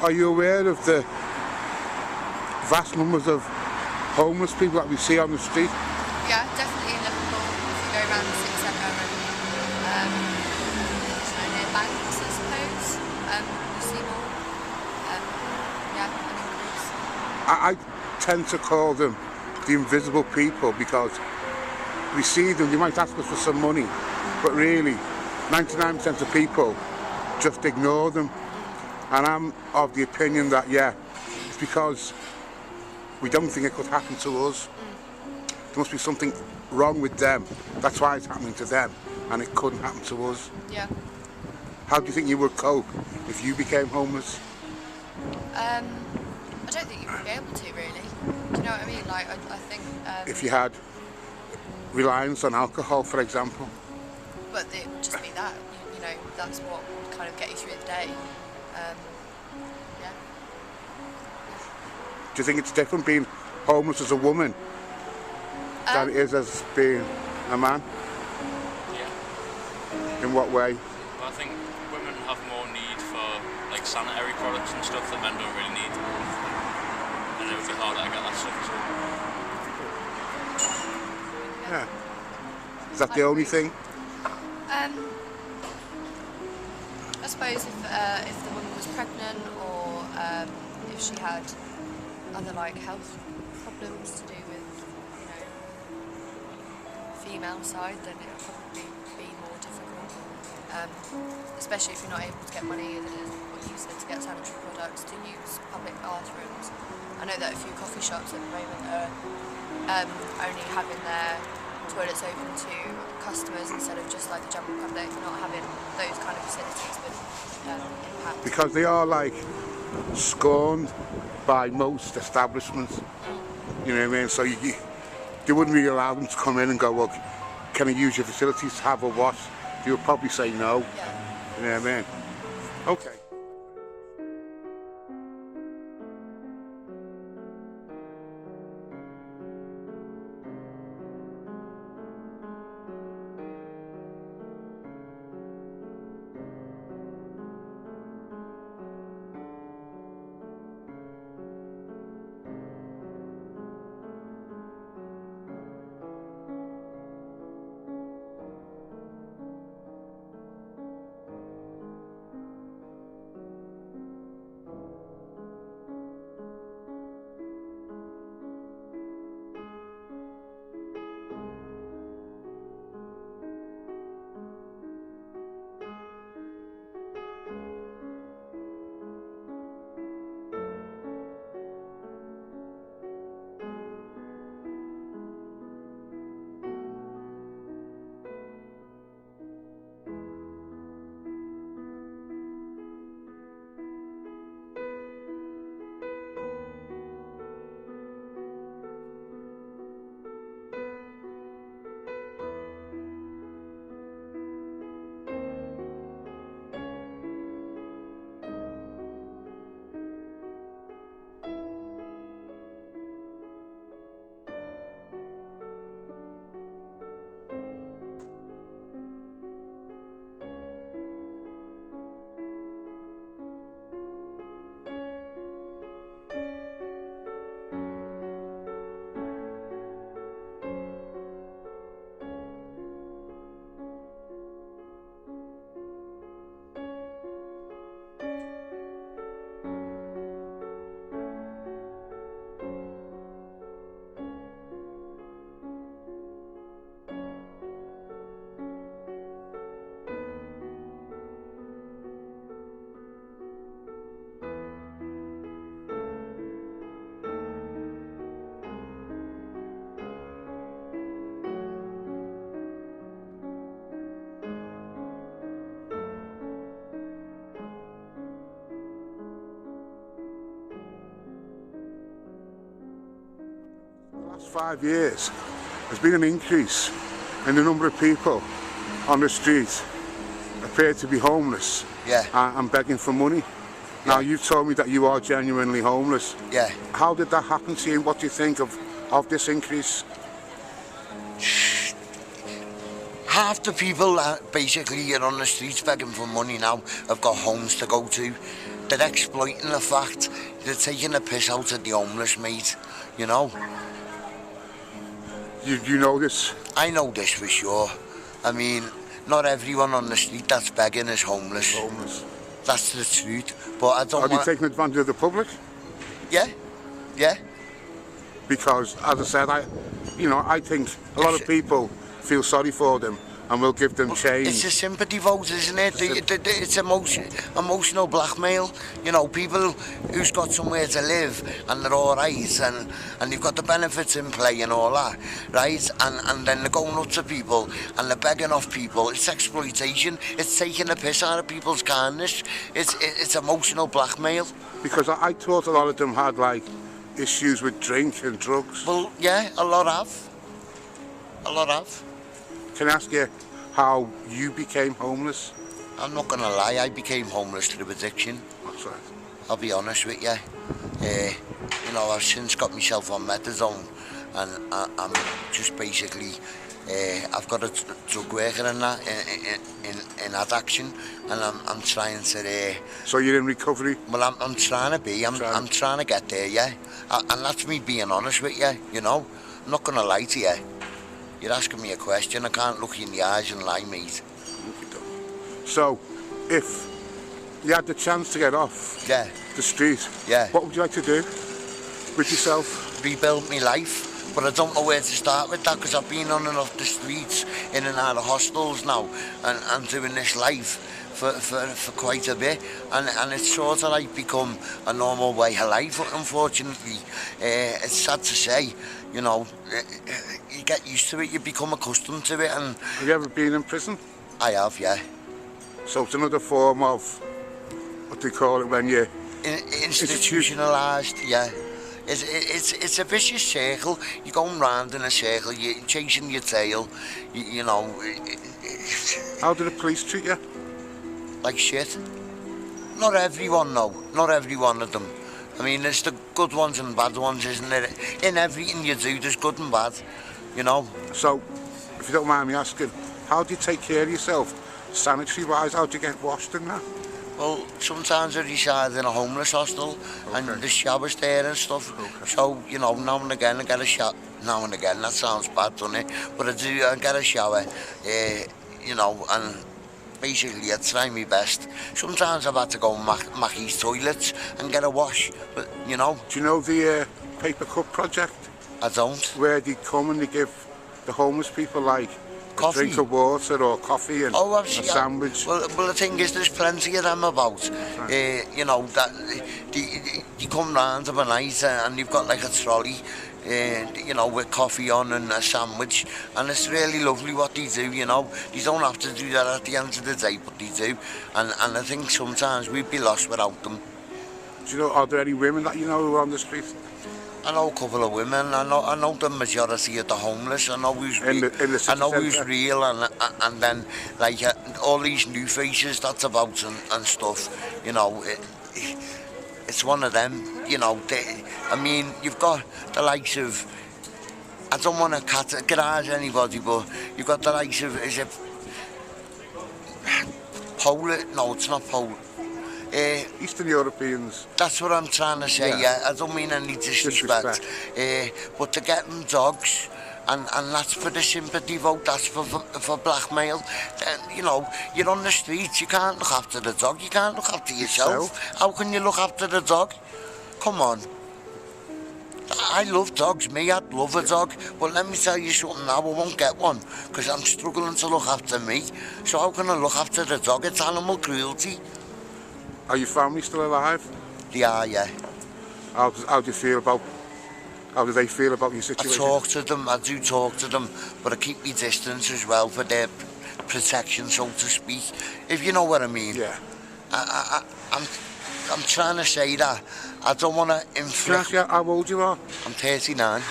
Are you aware of the vast numbers of homeless people that we see on the street? Yeah, definitely in Liverpool. If you go around the city centre and near banks, I suppose, you see more. Yeah, an increase. I tend to call them the invisible people because we see them, they might ask us for some money, but really 99% of people just ignore them. And I'm of the opinion that, yeah, it's because we don't think it could happen to us. There must be something wrong with them. That's why it's happening to them, and it couldn't happen to us. Yeah. How do you think you would cope if you became homeless? I don't think you would be able to, really. Do you know what I mean? Like, I think... If you had reliance on alcohol, for example? But it would just be that, you know, that's what would kind of get you through the day. Yeah. Do you think it's different being homeless as a woman than it is as being a man? Yeah. In what way? Well, I think women have more need for like sanitary products and stuff that men don't really need. And it would be harder to get that stuff too. Yeah. Is that the only thing? I suppose if the woman was pregnant or if she had other like health problems to do with, you know, female side, then it would probably be more difficult. Especially if you're not able to get money, what you said, to get sanitary products, to use public bathrooms. I know that a few coffee shops at the moment are only having their toilets open to customers instead of just like the general public, not having those kind of facilities with impact. Because they are like scorned by most establishments. You know what I mean? So they wouldn't really allow them to come in and go, well, can I use your facilities to have a wash? They would probably say no. Yeah. You know what I mean? Okay. Last 5 years, there's been an increase in the number of people on the street appear to be homeless and begging for money. Now, you've told me that you are genuinely homeless. Yeah. How did that happen to you? What do you think of this increase? Half the people that basically are on the streets begging for money now have got homes to go to. they're exploiting the fact, they're taking the piss out of the homeless, mate, you know. You know this? I know this for sure. I mean, not everyone on the street that's begging is homeless. Homeless. That's the truth. But I don't Are they taking advantage of the public? Yeah, yeah. Because, as I said, I think a lot of people feel sorry for them and will give them change. It's a sympathy vote, isn't it? It's emotional blackmail. You know, people who's got somewhere to live and they're all right and they've got the benefits in play and all that, right? And then they're going up to people and they're begging off people. It's exploitation. It's taking the piss out of people's kindness. It's emotional blackmail. Because I thought a lot of them had, like, issues with drink and drugs. Well, yeah, a lot have. A lot have. Can I ask you how you became homeless? I'm not going to lie, I became homeless through addiction. That's right. I'll be honest with you. You know, I've since got myself on Monotone and I'm just basically, I've got a drug worker in that, in addiction, and I'm trying to... So you're in recovery? Well, I'm trying to be, I'm trying to get there, yeah. And that's me being honest with you, you know. I'm not going to lie to you. You're asking me a question, I can't look you in the eyes and lie, mate. So, if you had the chance to get off the street, what would you like to do with yourself? Rebuild my life, but I don't know where to start with that because I've been on and off the streets, in and out of hostels now, and doing this life for quite a bit, and it's sort of like become a normal way of life, unfortunately. It's sad to say, you know, you get used to it, you become accustomed to it. And have you ever been in prison? I have, yeah. So it's another form of, what do you call it when you're... Institutionalised, yeah. It's a vicious circle. You're going round in a circle, you're chasing your tail, you know. How do the police treat you? Like shit. Not everyone, no. Not every one of them. I mean, there's the good ones and bad ones, isn't there? In everything you do, there's good and bad, you know. So, if you don't mind me asking, how do you take care of yourself, sanitary-wise? How do you get washed and that? Well, sometimes I reside in a homeless hostel, and the shower's there and stuff. So, you know, now and again I get a shower. Now and again, that sounds bad, doesn't it? But I get a shower, you know, and basically I try my best. Sometimes I've had to go on Mackie's toilets and get a wash, but, you know. Do you know the Paper Cup project? I don't. Where they come and they give the homeless people, like, coffee, a drink of water or coffee and a sandwich. Well, the thing is, there's plenty of them about. Right. You know, that you come round of a night and you've got like a trolley, you know, with coffee on and a sandwich, and it's really lovely what they do, you know. You don't have to do that at the end of the day, but they do. And I think sometimes we'd be lost without them. Do you know, are there any women that you know who are on the street? I know a couple of women. I know the majority of the homeless. I know who's real, and then like all these new faces that's about and stuff. You know, it's one of them. You know, I mean, you've got the likes of. I don't want to categorise anybody, but you've got the likes of. Is it Polish? No, it's not Polish. Eastern Europeans. That's what I'm trying to say, yeah. I don't mean any disrespect. But they're getting dogs, and that's for the sympathy vote, that's for blackmail. You know, you're on the streets, you can't look after the dog, you can't look after yourself. How can you look after the dog? Come on. I love dogs, me, I'd love a dog, but let me tell you something now, I won't get one, because I'm struggling to look after me. So how can I look after the dog? It's animal cruelty. Are your family still alive? They are, yeah. How do you feel about, how do they feel about your situation? I talk to them, I do talk to them, but I keep my distance as well for their protection, so to speak, if you know what I mean. Yeah. I'm trying to say that I don't want to inflict... Can I ask you how old you are? I'm 39.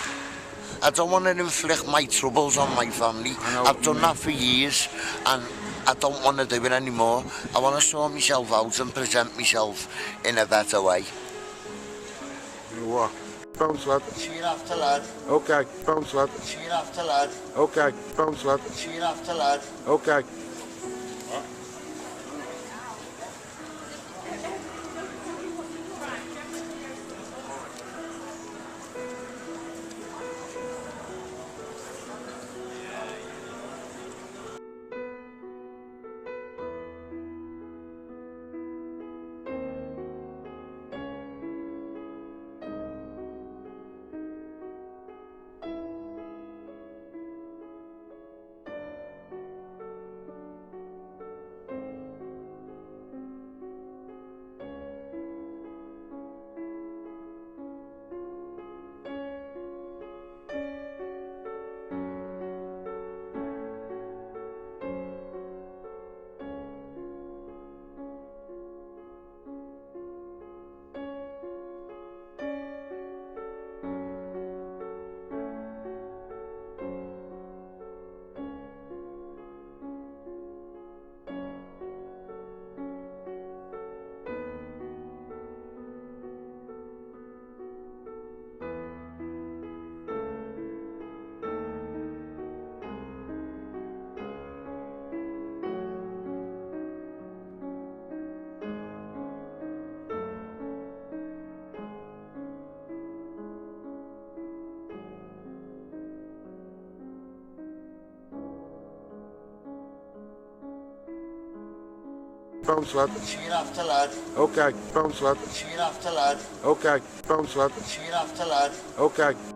I don't want to inflict my troubles on my family. I've done that for years, and I don't want to do it anymore. I want to sort myself out and present myself in a better way. You know what? Bounce, lad. See you after, lad. Okay, bounce, lad. See you after, lad. Okay, bounce, lad. See you after, lad. Okay. bounce lad. See you after, lad. Okay, bounce lad. See you after, lad. Okay, bounce lad. See you after, lad. Okay.